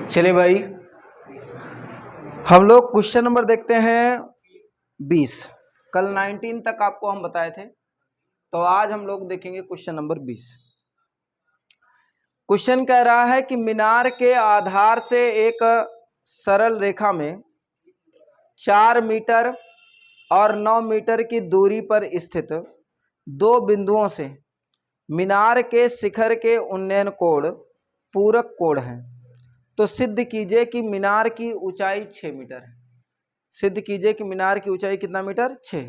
चलिए भाई, हम लोग क्वेश्चन नंबर देखते हैं 20। कल 19 तक आपको हम बताए थे, तो आज हम लोग देखेंगे क्वेश्चन नंबर 20। क्वेश्चन कह रहा है कि मीनार के आधार से एक सरल रेखा में 4 मीटर और 9 मीटर की दूरी पर स्थित दो बिंदुओं से मीनार के शिखर के उन्नयन कोण पूरक कोण हैं। तो सिद्ध कीजिए कि मीनार की ऊंचाई 6 मीटर है। सिद्ध कीजिए कि मीनार की ऊंचाई कितना मीटर? 6।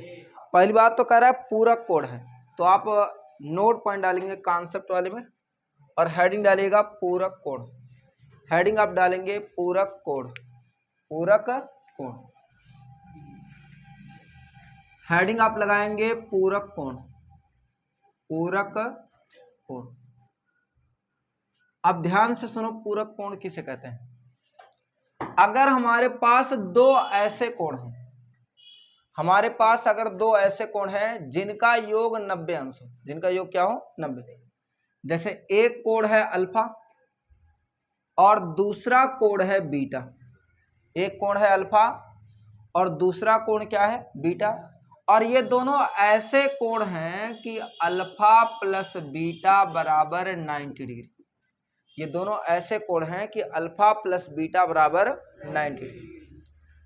पहली बात तो कह रहा है पूरक कोण है, तो आप नोट पॉइंट डालेंगे कॉन्सेप्ट वाले में और हेडिंग डालिएगा पूरक कोण। हेडिंग आप डालेंगे पूरक कोण, पूरक कोण। हेडिंग आप लगाएंगे पूरक कोण, पूरक कोण। अब ध्यान से सुनो, पूरक कोण किसे कहते हैं? अगर हमारे पास दो ऐसे कोण हैं, हमारे पास अगर दो ऐसे कोण हैं जिनका योग 90 अंश हो, जिनका योग क्या हो? 90। जैसे एक कोण है अल्फा और दूसरा कोण है बीटा। एक कोण है अल्फा और दूसरा कोण क्या है? बीटा। और ये दोनों ऐसे कोण हैं कि अल्फा प्लस बीटा बराबर 90 डिग्री। ये दोनों ऐसे कोण हैं कि अल्फा प्लस बीटा बराबर 90 डिग्री।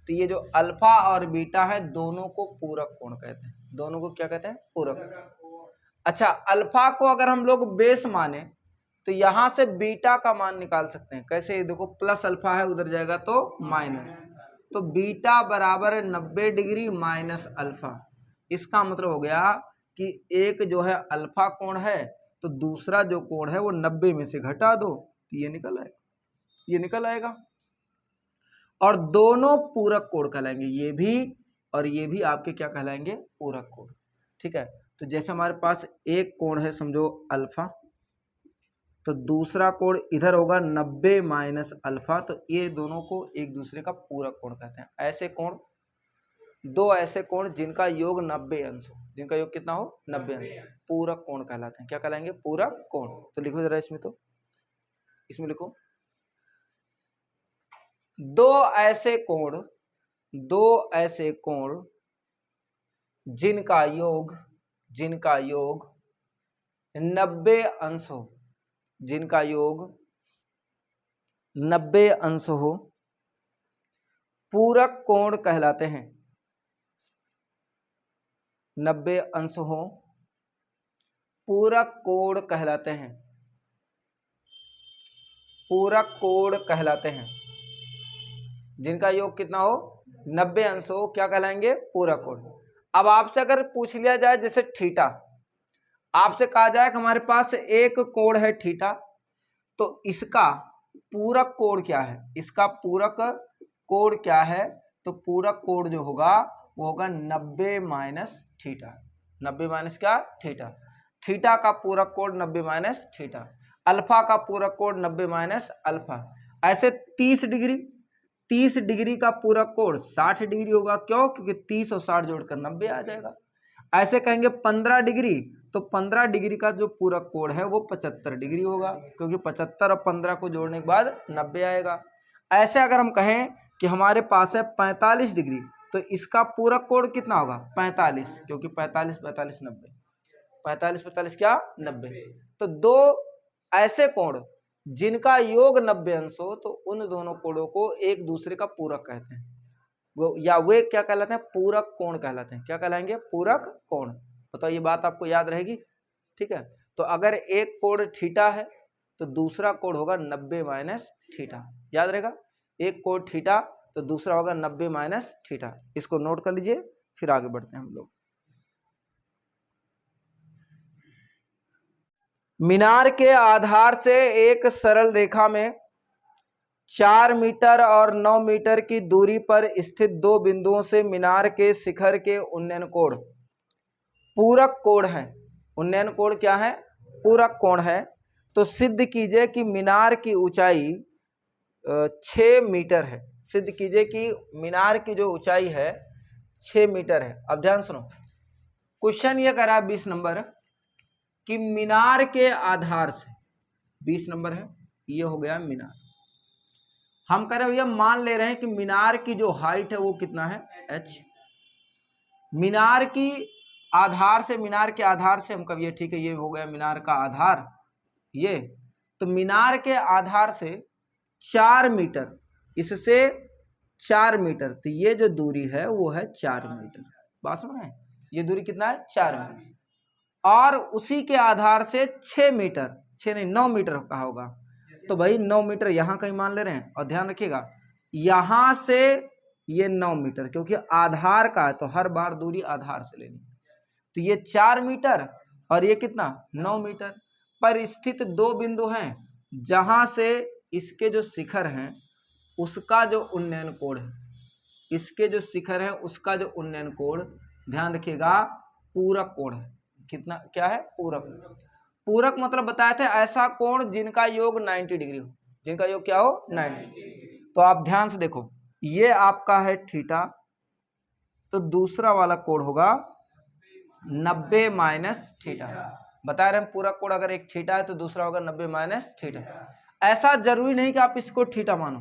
तो ये जो अल्फा और बीटा है दोनों को पूरक कोण कहते हैं। दोनों को क्या कहते हैं? पूरक। अच्छा, अल्फा को अगर हम लोग बेस माने तो यहां से बीटा का मान निकाल सकते हैं। कैसे? देखो, प्लस अल्फा है, उधर जाएगा तो माइनस, तो बीटा बराबर 90 डिग्री माइनस अल्फा। इसका मतलब हो गया कि एक जो है अल्फा कोण है तो दूसरा जो कोण है वो 90 में से घटा दो तो ये निकल आएगा, ये निकल आएगा। और दोनों पूरक कोण कहलाएंगे, ये भी और ये भी आपके क्या कहलाएंगे? पूरक कोण। ठीक है, तो जैसे हमारे पास एक कोण है समझो अल्फा, तो दूसरा कोण इधर होगा 90 माइनस अल्फा, तो ये दोनों को एक दूसरे का पूरक कोण कहते हैं। ऐसे कोण, दो ऐसे कोण जिनका योग 90 अंश हो, जिनका योग कितना हो? 90 अंश, पूरक कोण कहलाते हैं। क्या कहलाएंगे? पूरक कोण। तो लिखो जरा इसमें, तो इसमें लिखो दो ऐसे कोण, दो ऐसे कोण जिनका योग 90 अंश हो, जिनका योग 90 अंश हो, पूरक कोण कहलाते हैं। 90 अंश हो, पूरक कोण कहलाते हैं, पूरक कोण कहलाते हैं। जिनका योग कितना हो? 90 अंश हो, क्या कहलाएंगे? पूरक कोण। अब आपसे अगर पूछ लिया जाए जैसे थीटा, आपसे कहा जाए कि हमारे पास एक कोण है थीटा, तो इसका पूरक कोण क्या है? इसका पूरक कोण क्या है? तो पूरक कोण जो होगा वो होगा 90 माइनस थीटा। 90 माइनस क्या? थीटा। थीटा का पूरक कोण 90 माइनस थीटा। अल्फा का पूरक कोण 90 माइनस अल्फा। ऐसे 30 डिग्री, 30 डिग्री का पूरक कोण 60 डिग्री होगा। क्यों? क्योंकि 30 और 60 जोड़कर 90 आ जाएगा। ऐसे कहेंगे 15 डिग्री, तो 15 डिग्री का जो पूरक कोण है वो 75 डिग्री होगा, क्योंकि 75 और 15 को जोड़ने के बाद 90 आएगा। ऐसे अगर हम कहें कि हमारे पास है 45 डिग्री, तो इसका पूरक कोण कितना होगा? 45, क्योंकि 45 45 90, 45 45 क्या? 90। तो दो ऐसे कोण जिनका योग 90 अंश हो, तो उन दोनों कोणों को एक दूसरे का पूरक कहते हैं, या वे क्या कहलाते हैं? पूरक कोण कहलाते हैं। क्या कहलाएंगे? पूरक कोण। बताओ, ये बात आपको याद रहेगी? ठीक है, तो अगर एक कोण थीटा है तो दूसरा कोण होगा 90 माइनस थीटा। याद रहेगा? एक कोण थीटा तो दूसरा होगा 90 माइनस थीटा। इसको नोट कर लीजिए, फिर आगे बढ़ते हैं हम लोग। मीनार के आधार से एक सरल रेखा में 4 मीटर और 9 मीटर की दूरी पर स्थित दो बिंदुओं से मीनार के शिखर के उन्नयन कोण पूरक कोण है। उन्नयन कोण क्या है? पूरक कोण है। तो सिद्ध कीजिए कि मीनार की ऊंचाई 6 मीटर है। सिद्ध कीजिए कि मीनार की जो ऊंचाई है 6 मीटर है। अब ध्यान सुनो, क्वेश्चन ये करा 20 नंबर कि मीनार के आधार से, 20 नंबर है, ये हो गया मीनार। हम कह रहे भैया मान ले रहे हैं कि मीनार की जो हाइट है वो कितना है h। मीनार की आधार से, मीनार के आधार से हम कब, ये ठीक है, ये हो गया मीनार का आधार, ये तो मीनार के आधार से 4 मीटर, इससे 4 मीटर, तो ये जो दूरी है वो है 4 मीटर। बात समझ रहे हैं, ये दूरी कितना है 4 मीटर। और उसी के आधार से 6 मीटर, 6 नहीं 9 मीटर का होगा, तो भाई 9 मीटर यहाँ कहीं मान ले रहे हैं। और ध्यान रखिएगा यहाँ से ये 9 मीटर, क्योंकि आधार का है तो हर बार दूरी आधार से लेनी, तो ये 4 मीटर और ये कितना 9 मीटर। पर स्थित दो बिंदु हैं जहां से इसके जो शिखर हैं उसका जो उन्नयन कोण है, इसके जो शिखर है उसका जो उन्नयन कोण, ध्यान रखिएगा पूरक कोण है। कितना, क्या है, पूरक। पूरक मतलब बताए थे ऐसा कोण जिनका योग 90 डिग्री हो, जिनका योग क्या हो 90। तो आप ध्यान से देखो, ये आपका है थीटा, तो दूसरा वाला कोण होगा 90 माइनस थीटा। बता रहे हैं पूरक कोण अगर एक थीटा है तो दूसरा होगा 90 माइनस थीटा। ऐसा जरूरी नहीं कि आप इसको थीटा मानो,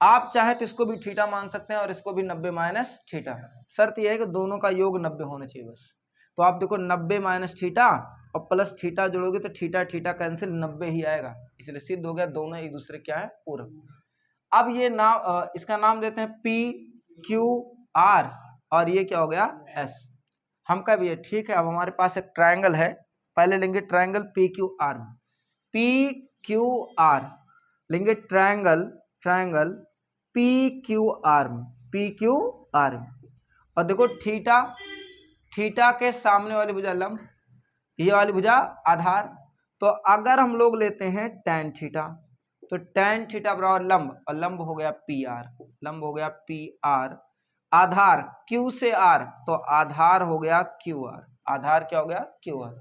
आप चाहे तो इसको भी थीटा मान सकते हैं और इसको भी 90 माइनस थीटा। शर्त यह है कि दोनों का योग 90 होना चाहिए बस। तो आप देखो 90 माइनस थीटा और प्लस थीटा जोड़ोगे तो थीटा थीटा कैंसिल, 90 ही आएगा, इसलिए सिद्ध हो गया दोनों एक दूसरे क्या है पूरक। अब ये नाम, इसका नाम देते हैं पी क्यू आर और ये क्या हो गया एस। हम कह भी ठीक है, अब हमारे पास एक ट्रायंगल है, पहले लेंगे ट्रायंगल पी क्यू आर में, पी क्यू आर लेंगे triangle, triangle P Q R में, पी क्यू आर में। और देखो थीटा, थीटा के सामने वाली भुजा लंब, ये वाली भुजा आधार। तो अगर हम लोग लेते हैं tan थीटा, तो tan थीटा बराबर लंब, और लंब हो गया पी आर, लंब हो गया पी आर, आधार Q से R, तो आधार हो गया क्यू आर, आधार क्या हो गया क्यू आर।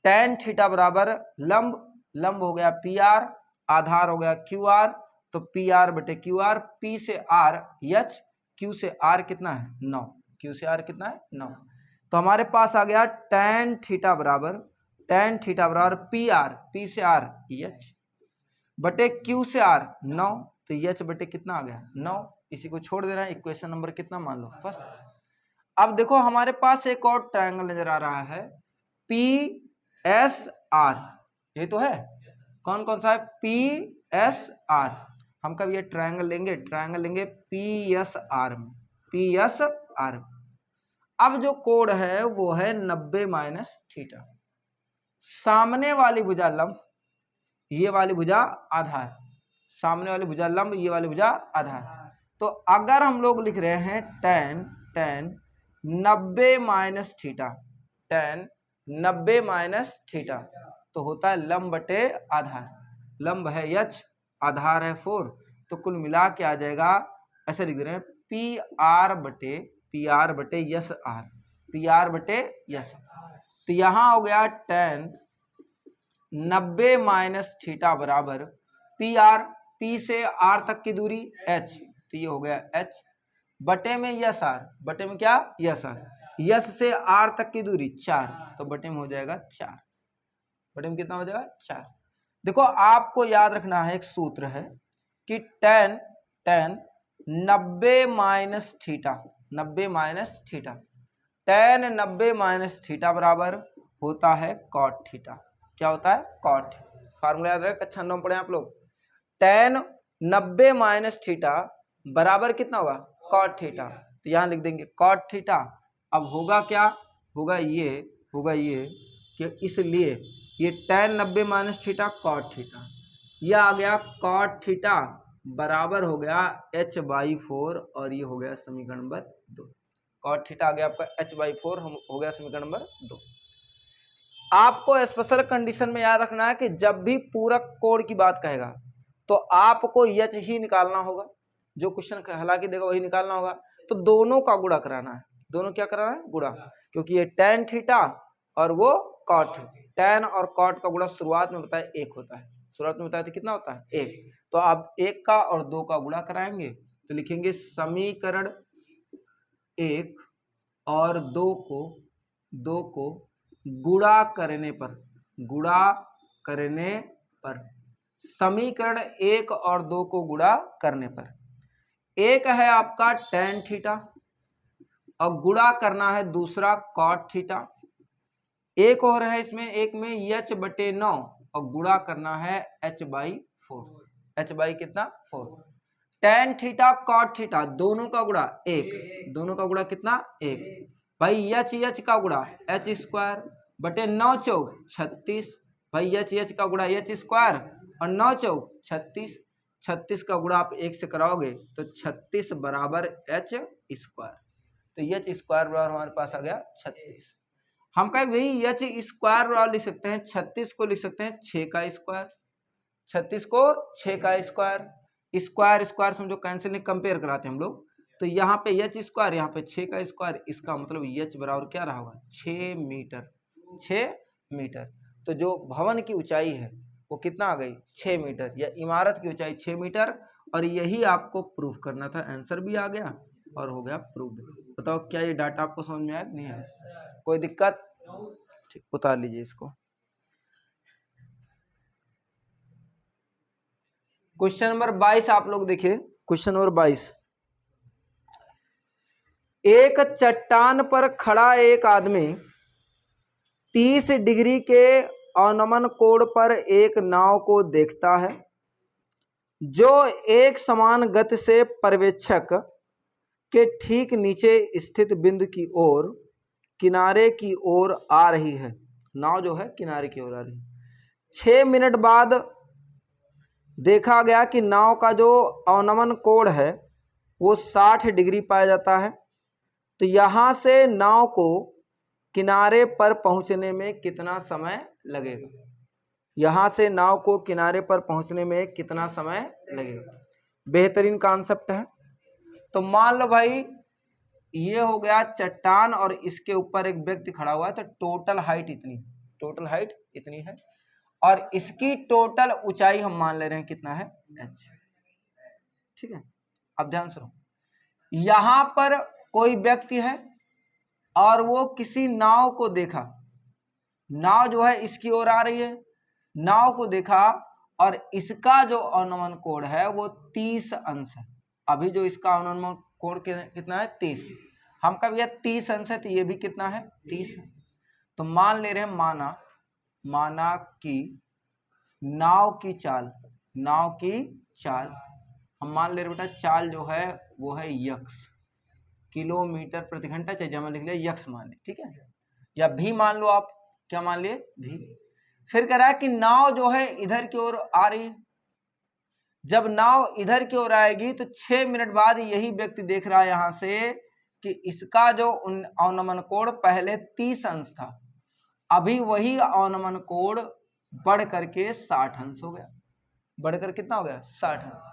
tan थीटा बराबर लंब, लंब हो गया पी आर, आधार हो गया क्यू आर, तो पी आर बटे क्यू आर, पी से आर एच, क्यू से आर कितना है 9, क्यू से आर कितना है 9। तो हमारे पास आ गया tan थीटा बराबर, tan थीटा बराबर पी आर, पी से आर एच बटे क्यू से आर 9, तो एच बटे कितना आ गया 9। इसी को छोड़ देना है, इक्वेशन नंबर कितना मान लो फर्स्ट। अब देखो हमारे पास एक और ट्रायंगल नजर आ रहा है पी एस आर, ये तो है, कौन कौन सा है पी एस आर। हम कब ये ट्रायंगल लेंगे, ट्रायंगल लेंगे पी एस आर में, पी एस आर। अब जो कोण है वो है 90 माइनस थीटा, सामने वाली भुजा लंब, ये वाली भुजा आधार, सामने वाली भुजा लंब, ये वाली भुजा आधार। तो अगर हम लोग लिख रहे हैं tan 90 minus theta, tan 90 minus theta, तो होता है लंब बटे आधार, लंब है h, आधार है 4, तो कुल मिला के आ जाएगा, ऐसे लिख रहे हैं पी आर बटे यस आर, पी आर बटे यस। तो यहां हो गया tan 90 माइनस थीटा बराबर पी आर, पी से आर तक की दूरी h, तो ये हो गया h बटे में यस आर, बटे में क्या यस आर, यस से आर तक की दूरी 4, तो बटे में हो जाएगा 4, बटे में कितना हो जाएगा 4। देखो आपको याद रखना है एक सूत्र है कि tan 90 minus theta, 90 minus theta, tan 90 minus theta बराबर होता है cot थीटा। क्या होता है cot, फार्मूला याद रहे, कक्षा 9 में पढ़े आप लोग। tan 90 माइनस थीटा बराबर कितना होगा cot थीटा, तो यहां लिख देंगे cot थीटा। अब होगा क्या, होगा ये कि इसलिए ये tan 90 minus theta cot theta, यह आ गया cot थीटा बराबर हो गया h/4, और ये हो गया समीकरण नंबर 2। cot थीटा आ गया आपका h/4, हो गया समीकरण नंबर 2। आपको स्पेशल कंडीशन में याद रखना है कि जब भी पूरक कोण की बात कहेगा तो आपको h ही निकालना होगा, जो क्वेश्चन हालांकि देगा वही निकालना होगा। तो दोनों का गुणा कराना है, दोनों क्या कराना है गुणा, क्योंकि ये tan थीटा और वो cot, tan और cot का गुणा शुरुआत में बताया 1 होता है, शुरुआत में बताया था कितना होता है 1। तो आप 1 का और 2 का गुणा कराएंगे तो लिखेंगे समीकरण 1 और 2 को गुणा करने पर, गुणा करने पर समीकरण 1 और 2 को गुणा करने पर। एक है आपका tan थीटा और गुणा करना है दूसरा cot थीटा। एक और है इसमें, एक में h/9 और गुणा करना है h/4। h बाई कितना 4। tan थीटा cot थीटा दोनों का गुणा 1, दोनों का गुणा कितना 1 भाई। h का गुणा h² 9 चौक 36 भाई। h का गुणा h² और 9 चौक 36। 36 का गुणा आप 1 से कराओगे तो 36 बराबर h²। तो h² बराबर हमारे पास आ गया 36। हम कहें भाई h² बराबर लिख सकते हैं 36 को लिख सकते हैं 6 का स्क्वायर। 36 को 6 का स्क्वायर, स्क्वायर स्क्वायर समझो कैंसिल नहीं, कंपेयर कराते हैं हम लोग। तो यहाँ पे h², यहाँ पे 6 का स्क्वायर, इसका मतलब h बराबर क्या रहा होगा 6 मीटर। 6 मीटर। तो जो भवन की ऊंचाई है वो कितना आ गई 6 मीटर, या इमारत की ऊंचाई 6 मीटर। और यही आपको प्रूफ करना था, आंसर भी आ गया और हो गया प्रूफ। बताओ क्या ये डाटा आपको समझ में आया नहीं है? कोई दिक्कत? ठीक, उतार लीजिए इसको। क्वेश्चन नंबर 22 आप लोग देखिए। क्वेश्चन नंबर 22, एक चट्टान पर खड़ा एक आदमी 30 डिग्री के अवनमन कोण पर एक नाव को देखता है जो एक समान गति से पर्यवेक्षक के ठीक नीचे स्थित बिंदु की ओर किनारे की ओर आ रही है। नाव जो है किनारे की ओर आ रही है। 6 मिनट बाद देखा गया कि नाव का जो अवनमन कोण है वो 60 डिग्री पाया जाता है। तो यहां से नाव को किनारे पर पहुंचने में कितना समय लगेगा? यहां से नाव को किनारे पर पहुंचने में कितना समय लगेगा? बेहतरीन कॉन्सेप्ट है। तो मान लो भाई ये हो गया चट्टान और इसके ऊपर एक व्यक्ति खड़ा हुआ है, तो टोटल हाइट इतनी है और इसकी टोटल ऊंचाई हम मान ले रहे हैं कितना है h। ठीक है, अब ध्यान से सुनो। यहां पर कोई व्यक्ति है और वो किसी नाव को देखा, नाव जो है इसकी ओर आ रही है, नाव को देखा और इसका जो अवनमन कोण है वो 30 अंश है। अभी जो इसका अवनमन कोण कितना है 30। हम कब यह 30 अंश है तो ये भी कितना है 30 है। तो मान ले रहे हैं माना कि नाव की चाल हम मान ले रहे बेटा, चाल जो है वो है यक्स, किलोमीटर प्रति घंटा, चाहे जमा लिख लिया यक्स मान ले, ठीक है, या भी मान लो आप, क्या मान लिए भी। फिर कह रहा है कि नाव जो है इधर की ओर आ रही है। जब नाव इधर की ओर आएगी तो 6 मिनट बाद यही व्यक्ति देख रहा है यहां से कि इसका जो अवनमन कोण पहले 30 अंश था, अभी वही अवनमन कोण बढ़ करके 60 अंश हो गया। बढ़कर कितना हो गया 60 अंश।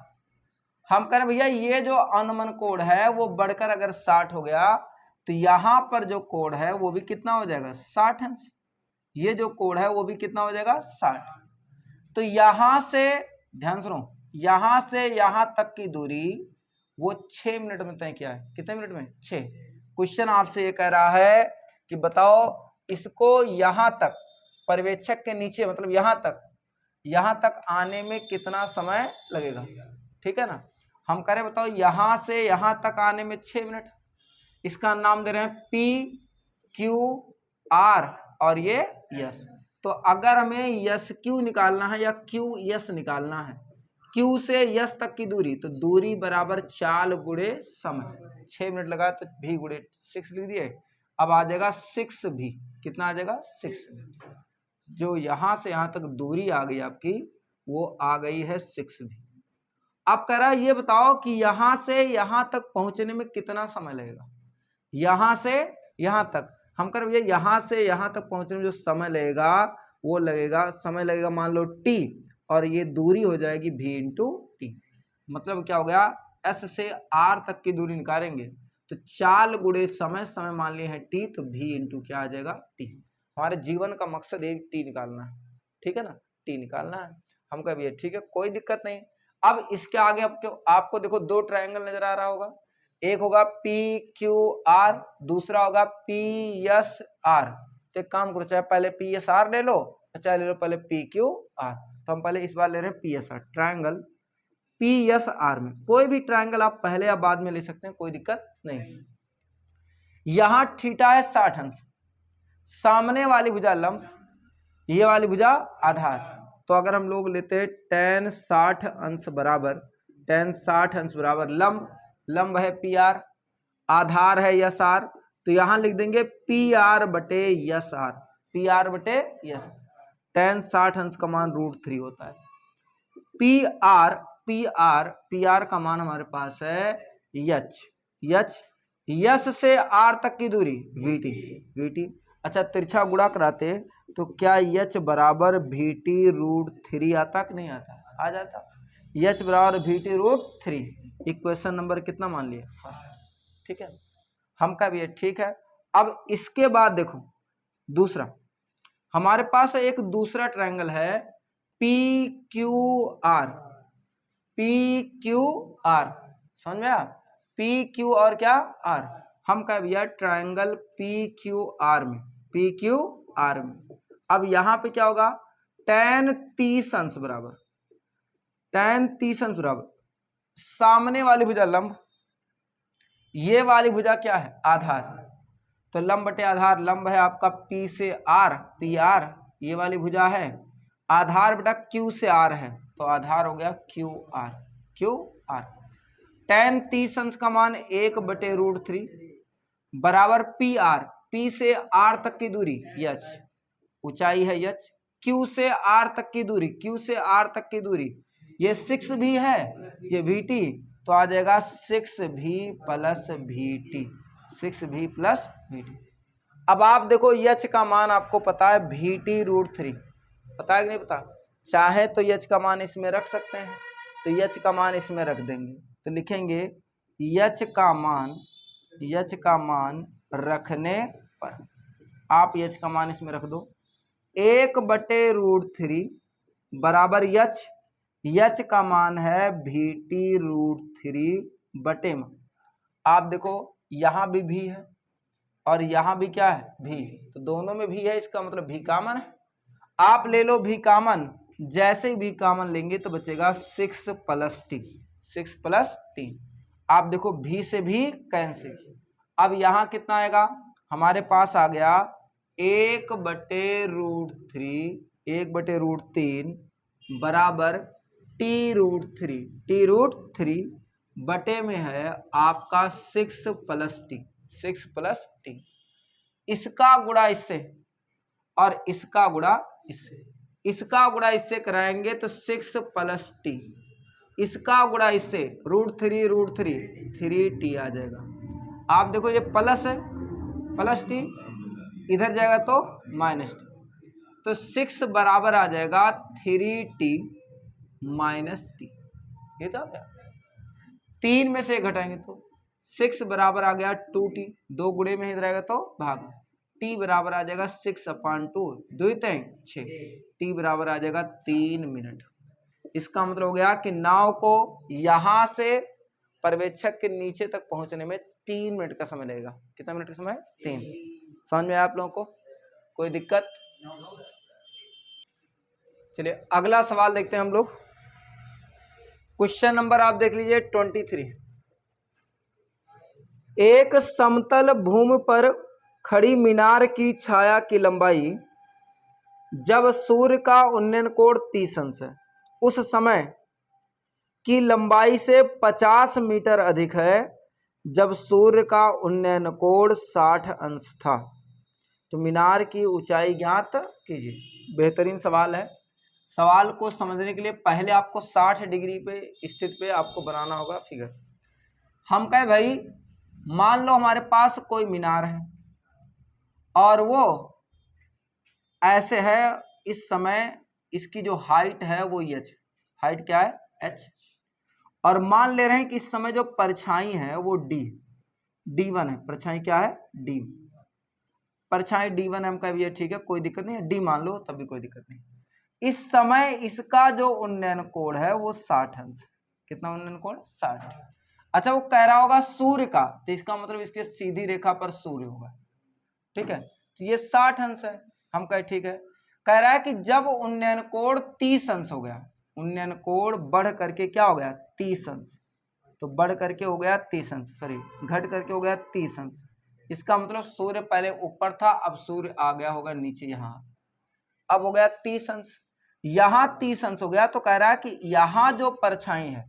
हम कह रहे भैया ये जो अवनमन कोण है वो बढ़कर अगर 60 हो गया तो यहां पर जो कोण है वो भी कितना हो जाएगा 60 अंश। ये जो कोण है वो भी कितना हो जाएगा 60। तो यहां से ध्यान सुनो, यहां से यहां तक की दूरी वो 6 मिनट में तय किया है। कितने मिनट में 6। क्वेश्चन आपसे ये कह रहा है कि बताओ इसको यहां तक पर्यवेक्षक के नीचे मतलब यहां तक आने में कितना समय लगेगा। ठीक है ना, हम कह रहे बताओ यहां से यहां तक आने में 6 मिनट। इसका नाम दे रहे हैं P Q R और ये यस। तो अगर हमें यस क्यू निकालना है या क्यू यस निकालना है, क्यू से यस तक की दूरी, तो दूरी बराबर चाल गुणे समय। 6 मिनट लगा तो भी गुणे 6 लिख दिए। अब आ जाएगा 6 भी, कितना आ जाएगा 6। जो यहां से यहां तक दूरी आ गई आपकी वो आ गई है 6 भी। अब कह रहा है ये बताओ कि यहां से यहां तक पहुंचने में कितना समय लगेगा। यहां से यहां तक हम कर भैया यहां से यहां तक पहुंचने में जो समय लगेगा वो समय लगेगा मान लो t, और ये दूरी हो जाएगी v इंटू टी। मतलब क्या हो गया s से r तक की दूरी निकालेंगे तो चाल गुणे समय मान लिए है t, तो v इंटू क्या आ जाएगा t। हमारे जीवन का मकसद एक t निकालना है, ठीक है ना, t निकालना है। हम कह भैया ठीक है कोई दिक्कत नहीं। अब इसके आगे आपको देखो 2 ट्रायंगल नजर आ रहा होगा, एक होगा पी क्यू आर, दूसरा होगा पी एस आर। तो एक काम करो, चाहे पहले पी एस आर ले लो चाहे ले लो पहले पी क्यू आर। तो हम पहले इस बार ले रहे हैं PSR, ट्रायंगल PSR में कोई भी ट्रायंगल आप पहले या बाद में ले सकते हैं, कोई दिक्कत नहीं। यहां थीटा है 60 अंश, सामने वाली भुजा लंब, ये वाली भुजा आधार। तो अगर हम लोग लेते हैं tan 60 अंश बराबर, tan 60 अंश बराबर लंब, लंब है PR, आधार है SR, तो यहां लिख देंगे PR बटे SR, PR बटे SR। tan 60 अंश का मान √3 होता है। PR का मान हमारे पास है H से R तक की दूरी VT। अच्छा तिरछा गुणा कराते तो क्या H बराबर VT √3 आता कि नहीं आता? आ जाता। H बराबर VT √3, इक्वेशन नंबर कितना मान लिए? फर्स्ट। ठीक है, हम का भी है, ठीक है। अब इसके बाद देखो दूसरा, हमारे पास एक दूसरा ट्रायंगल है PQR, समझ में आया? PQ और क्या R, हम का भैया ट्रायंगल PQR में, अब यहां पे क्या होगा? tan 30 अंश बराबर, सामने वाली भुजा लंब, ये वाली भुजा क्या है? आधार। तो लंब बटे आधार, लंब है आपका P से R, PR, ये वाली भुजा है, आधार बटा Q से R है, तो आधार हो गया QR। tan 30 अंश का मान 1 बटे √3 बराबर PR, P से R तक की दूरी H, ऊंचाई है H, Q से R तक की दूरी, ये 6 भी है, ये VT, तो आ जाएगा 6V प्लस VT। अब आप देखो H का मान आपको पता है VT √3, पता है कि नहीं पता? चाहे तो H का मान इसमें रख सकते हैं, तो H का मान इसमें रख देंगे, तो लिखेंगे H का मान रखने पर, आप H का मान इसमें रख दो, 1 बटे √3 बराबर H का मान है VT √3 बटे में, आप देखो यहां भी V है और यहां भी क्या है? V, तो दोनों में V है, इसका मतलब V कॉमन है। आप ले लो V कॉमन, जैसे ही V कॉमन लेंगे तो बचेगा 6 प्लस T। आप देखो V से V कैंसिल, अब यहां कितना आएगा? हमारे पास आ गया 1 बटे √3 बराबर T √3 बटे में है आपका 6 प्लस T। इसका गुणा इससे और इसका गुणा इससे कराएंगे तो 6 प्लस T, इसका गुणा इससे √3 3T आ जाएगा। आप देखो ये प्लस है, प्लस T इधर जाएगा तो माइनस T, तो 6 बराबर आ जाएगा 3T माइनस T। ये तो क्या, 3 में से घटाएंगे तो 6 बराबर आ गया 2T, 2 गुणे में इधर आएगा तो भाग, T बराबर आ जाएगा 6/2, 2 3 6, T बराबर आ जाएगा 3 मिनट। इसका मतलब हो गया कि नाव को यहां से पर्यवेक्षक के नीचे तक पहुंचने में 3 मिनट का समय लगेगा। कितना मिनट का समय? 3। समझ में आया आप लोगों को? कोई दिक्कत? चलिए अगला सवाल देखते हैं हम लोग। क्वेश्चन नंबर आप देख लीजिए 23। एक समतल भूमि पर खड़ी मीनार की छाया की लंबाई जब सूर्य का उन्नयन कोण 30 अंश है, उस समय की लंबाई से 50 मीटर अधिक है जब सूर्य का उन्नयन कोण 60 अंश था, तो मीनार की ऊंचाई ज्ञात कीजिए। बेहतरीन सवाल है। सवाल को समझने के लिए पहले आपको 60 डिग्री पे स्थित पे आपको बनाना होगा फिगर। हम कहे भाई मान लो हमारे पास कोई मीनार है और वो ऐसे है, इस समय इसकी जो हाइट है वो H, हाइट क्या है? H, और मान ले रहे हैं कि इस समय जो परछाई है वो D1 है। परछाई क्या है? D, परछाई D1 है। हम कह भी ठीक है, कोई दिक्कत नहीं है, D मान लो तब भी कोई दिक्कत नहीं। इस समय इसका जो उन्नयन कोण है वो 60 अंश। कितना उन्नयन कोण? 60। अच्छा वो कह रहा होगा सूर्य का, तो इसका मतलब इसके सीधी रेखा पर सूर्य होगा, ठीक है, तो ये 60 अंश है। हम कहे ठीक है। कह रहा है कि जब उन्नयन कोण 30 अंश हो गया, उन्नयन कोण बढ़ करके क्या हो गया 30 अंश, तो बढ़ करके हो गया 30 अंश, सॉरी घट करके हो गया 30 अंश। इसका मतलब सूर्य पहले ऊपर था, अब सूर्य आ गया होगा नीचे, यहाँ अब हो गया 30 अंश, यहाँ 30 अंश हो गया। तो कह रहा है कि यहाँ जो परछाई है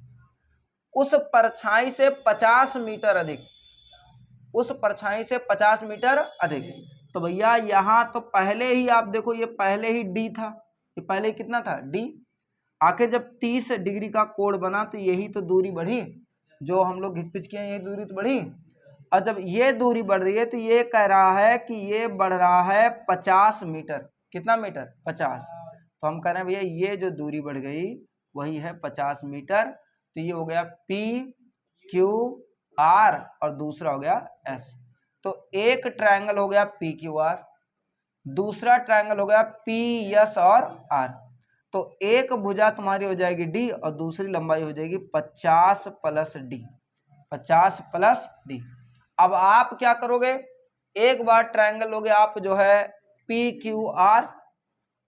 उस परछाई से 50 मीटर अधिक, उस परछाई से 50 मीटर अधिक। तो भैया यहाँ तो पहले ही आप देखो, ये पहले ही डी था, ये पहले कितना था डी। आखिर जब 30 डिग्री का कोण बना तो यही तो दूरी बढ़ी, जो हम लोग घिसपिच किए यही दूरी तो बढ़ी। और जब ये दूरी बढ़ रही है तो ये कह रहा है कि ये बढ़ रहा है 50 मीटर। कितना मीटर 50। तो हम कह रहे हैं भैया ये जो दूरी बढ़ गई वही है 50 मीटर। तो ये हो गया पी क्यू आर और दूसरा हो गया एस। तो एक ट्रायंगल हो गया पी क्यू आर, दूसरा ट्रायंगल हो गया पी एस और आर। तो एक भुजा तुम्हारी हो जाएगी डी और दूसरी लंबाई हो जाएगी 50 प्लस डी, 50 प्लस डी। अब आप क्या करोगे, एक बार ट्रायंगल लोगे आप जो है पी क्यू आर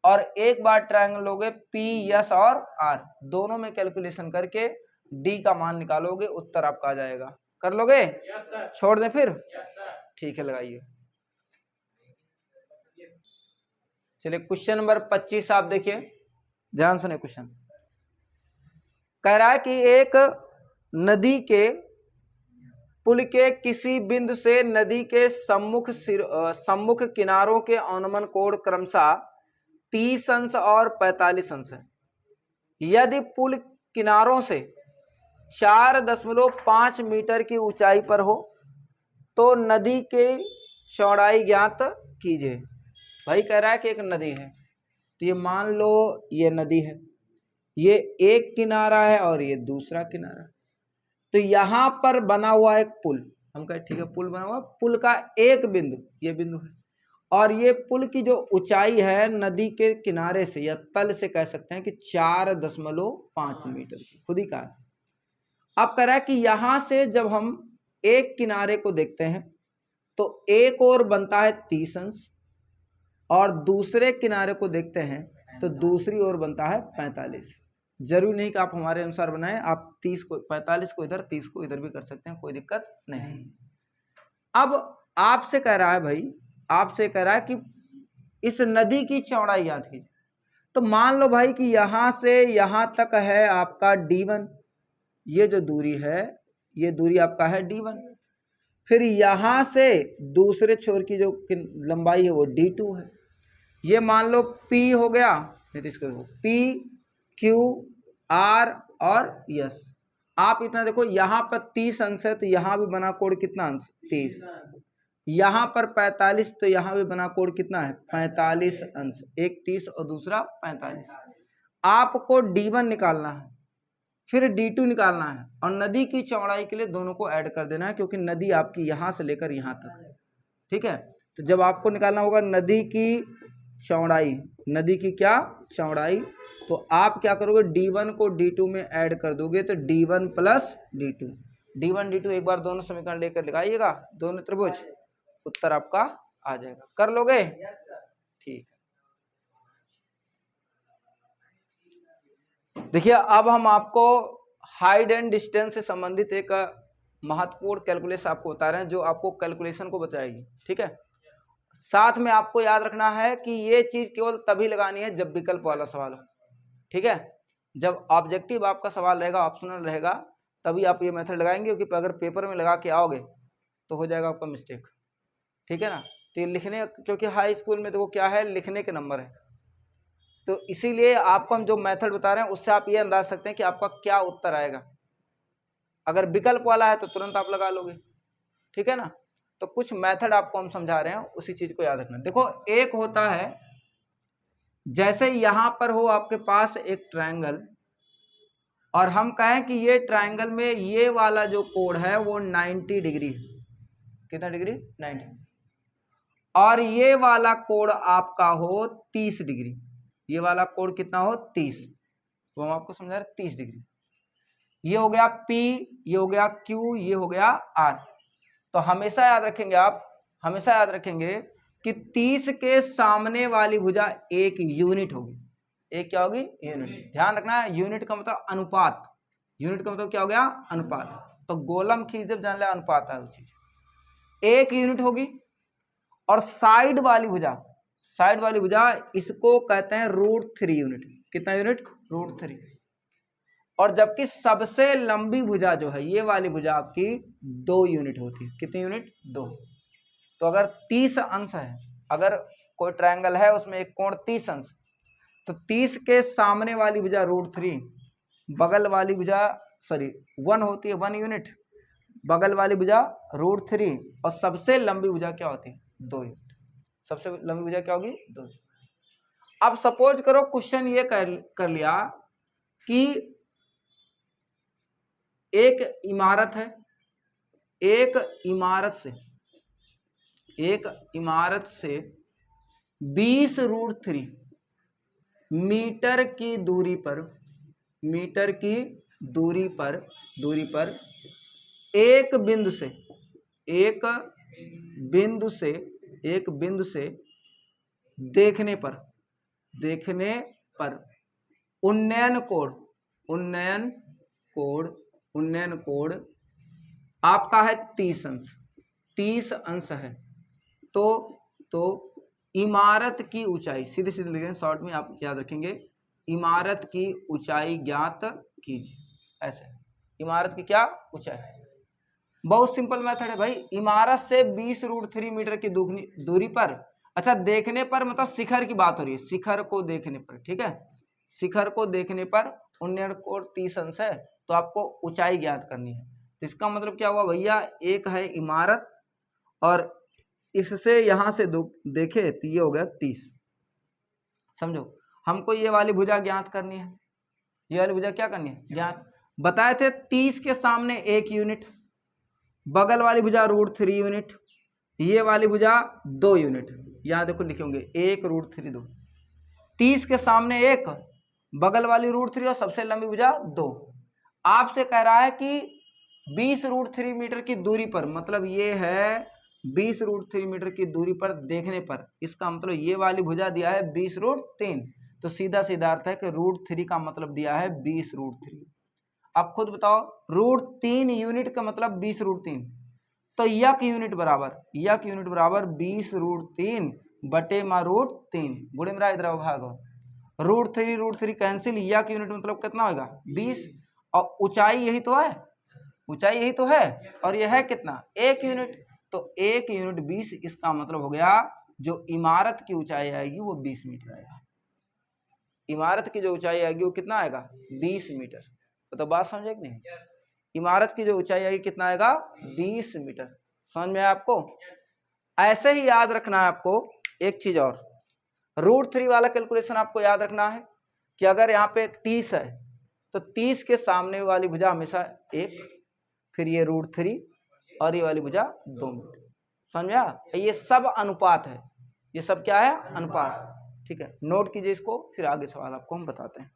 और एक बार ट्रायंगल लोगे पी एस और आर, दोनों में कैलकुलेशन करके डी का मान निकालोगे, उत्तर आपका आ जाएगा। कर लोगे? छोड़ दें फिर? ठीक है, लगाइए। चलिए क्वेश्चन नंबर 25 आप देखिए, ध्यान सुने क्वेश्चन। कह रहा है कि एक नदी के पुल के किसी बिंदु से नदी के सम्मुख किनारों के अनुमान कोण क्रमशः 30 अंश और 45 अंश है। यदि पुल किनारों से 4.5 मीटर की ऊंचाई पर हो तो नदी की चौड़ाई ज्ञात कीजिए। भाई कह रहा है कि एक नदी है, तो ये मान लो ये नदी है, ये एक किनारा है और ये दूसरा किनारा। तो यहाँ पर बना हुआ एक पुल, हम कहें ठीक है पुल बना हुआ, पुल का एक बिंदु ये बिंदु है और ये पुल की जो ऊंचाई है नदी के किनारे से या तल से कह सकते हैं कि 4.5 मीटर की, खुद ही कहा। अब कह रहा है कि यहाँ से जब हम एक किनारे को देखते हैं तो एक और बनता है 30 अंश और दूसरे किनारे को देखते हैं तो दूसरी ओर बनता है 45। जरूरी नहीं कि आप हमारे अनुसार बनाएं, आप 30 को 45 को इधर 30 को इधर भी कर सकते हैं, कोई दिक्कत नहीं। अब आपसे कह रहा है भाई, आपसे कह रहा है कि इस नदी की चौड़ाई याद कीजिए। तो मान लो भाई कि यहां से यहां तक है आपका D1, ये जो दूरी है ये दूरी आपका है D1। फिर यहां से दूसरे छोर की जो लंबाई है वो D2 है। ये मान लो P हो गया, नहीं तो इसको देखो P Q R और S। आप इतना देखो, यहाँ पर 30 अंश है तो यहाँ भी बना कोण कितना अंश 30, यहाँ पर 45 तो यहाँ भी बना कोण कितना है 45 अंश, एक 30 और दूसरा 45। आपको D1 निकालना है, फिर D2 निकालना है और नदी की चौड़ाई के लिए दोनों को ऐड कर देना है, क्योंकि नदी आपकी यहाँ से लेकर यहाँ तक है। ठीक है, तो जब आपको निकालना होगा नदी की चौड़ाई, नदी की क्या चौड़ाई, तो आप क्या करोगे D1 को D2 में ऐड कर दोगे तो D1 plus D2, D1 D2 एक बार दोनों समीकरण लेकर लगाइएगा, दोनों त्रिभुज, उत्तर आपका आ जाएगा। कर लोगे? ठीक है। देखिए अब हम आपको हाइट एंड डिस्टेंस से संबंधित एक महत्वपूर्ण कैलकुलेशन आपको बता रहे हैं, जो आपको कैलकुलेशन को बताएगी। ठीक है, साथ में आपको याद रखना है कि ये चीज केवल तभी लगानी है जब विकल्प वाला सवाल हो। ठीक है, जब ऑब्जेक्टिव आपका सवाल रहेगा, ऑप्शनल रहेगा, तभी आप ये मेथड लगाएंगे, क्योंकि अगर पेपर में लगा के आओगे तो हो जाएगा आपका मिस्टेक। ठीक है ना, तो ये लिखने, क्योंकि हाई स्कूल में देखो क्या है, लिखने के नंबर है, तो इसीलिए आपको हम जो मेथड बता रहे हैं उससे आप ये अंदाज सकते हैं कि आपका क्या उत्तर आएगा। अगर विकल्प वाला है तो तुरंत आप लगा लोगे। ठीक है ना, तो कुछ मेथड आपको हम समझा रहे हैं, उसी चीज को याद रखना। देखो एक होता है, जैसे यहां पर हो आपके पास एक ट्रायंगल और हम कहें कि ये ट्रायंगल में ये वाला जो कोण है वो 90 डिग्री है। कितना डिग्री? 90। और ये वाला कोण आपका हो 30 डिग्री, ये वाला कोण कितना हो 30, तो हम आपको समझा रहे 30 डिग्री। ये हो गया P, ये हो गया Q, ये हो गया R। तो हमेशा याद रखेंगे आप, हमेशा याद रखेंगे कि 30 के सामने वाली भुजा 1 यूनिट होगी। एक क्या होगी? यूनिट। ध्यान रखना है, यूनिट का मतलब अनुपात। यूनिट का मतलब क्या हो गया? अनुपात। तो गोलम की जब जान लिया अनुपात है वो चीज, 1 यूनिट होगी। और साइड वाली भुजा, साइड वाली भुजा इसको कहते हैं √3 यूनिट। कितना यूनिट? √3। और जबकि सबसे लंबी भुजा जो है ये वाली भुजा आपकी 2 यूनिट होती है। कितनी यूनिट? 2। तो अगर 30 अंश है, अगर कोई ट्रायंगल है उसमें एक कोण 30 अंश, तो 30 के सामने वाली भुजा √3, बगल वाली भुजा 1 होती है, 1 यूनिट, बगल वाली भुजा √3, और सबसे लंबी भुजा क्या होती है? 2 यूनिट। सबसे लंबी भुजा क्या होगी? 2। अब सपोज करो क्वेश्चन ये कर लिया कि एक इमारत है, एक इमारत से 20 √3 मीटर की दूरी पर एक बिंदु से देखने पर उन्नयन कोण आपका है 30 अंश है। तो इमारत की ऊंचाई, सीधे सीधे लिखेंगे, शॉर्ट में आप याद रखेंगे, इमारत की ऊंचाई ज्ञात कीजिए। ऐसे इमारत की क्या ऊंचाई? बहुत सिंपल मेथड है भाई। इमारत से 20 √3 मीटर की दूरी पर, अच्छा देखने पर मतलब शिखर की बात हो रही है, शिखर को देखने पर, ठीक है, शिखर को देखने पर उन्नयन कोण 30 अंश है, तो आपको ऊंचाई ज्ञात करनी है। तो इसका मतलब क्या हुआ भैया? एक है इमारत और इससे यहां से देखे तो ये हो गया 30। समझो, हमको ये वाली भुजा ज्ञात करनी है। ये वाली भुजा क्या करनी है? ज्ञात। बताए थे 30 के सामने 1 यूनिट, बगल वाली भुजा √3 यूनिट, ये वाली भुजा 2 यूनिट। यहां देखो लिखे होंगे 1 √3 2। 30 के सामने 1, बगल वाली √3 और सबसे लंबी भुजा 2। आपसे कह रहा है कि 20 √3 मीटर की दूरी पर, मतलब ये है 20 √3 मीटर की दूरी पर देखने पर, इसका मतलब ये वाली भुजा दिया है 20 √3, तो सीधा सीधा अर्थ है कि √3 का मतलब दिया है 20 √3। अब खुद बताओ, √3 यूनिट का मतलब 20 √3, तो यक यूनिट बराबर 20 √3 बटे मा √3 गुणे मेरा इधर भाग हो, √3 कैंसिल, यक यूनिट मतलब कितना होगा? 20, और ऊंचाई यही तो है, और यह है कितना? 1 यूनिट। तो 1 यूनिट 20, इसका मतलब हो गया जो इमारत की ऊंचाई आएगी वो 20 मीटर आएगा। इमारत की जो ऊंचाई आएगी वो कितना आएगा? 20 मीटर। तो बात समझे कि नहीं? इमारत की जो ऊंचाई आएगी कितना आएगा? 20 मीटर। समझ में आया आपको? ऐसे ही याद रखना है आपको एक चीज और, √3 वाला कैलकुलेशन आपको याद रखना है कि अगर यहाँ पे 30 है तो 30 के सामने वाली भुजा हमेशा 1, फिर ये √3 और ये वाली भुजा 2 मीटर। समझा? ये सब अनुपात है, ये सब क्या है? अनुपात। ठीक है, नोट कीजिए इसको, फिर आगे सवाल आपको हम बताते हैं।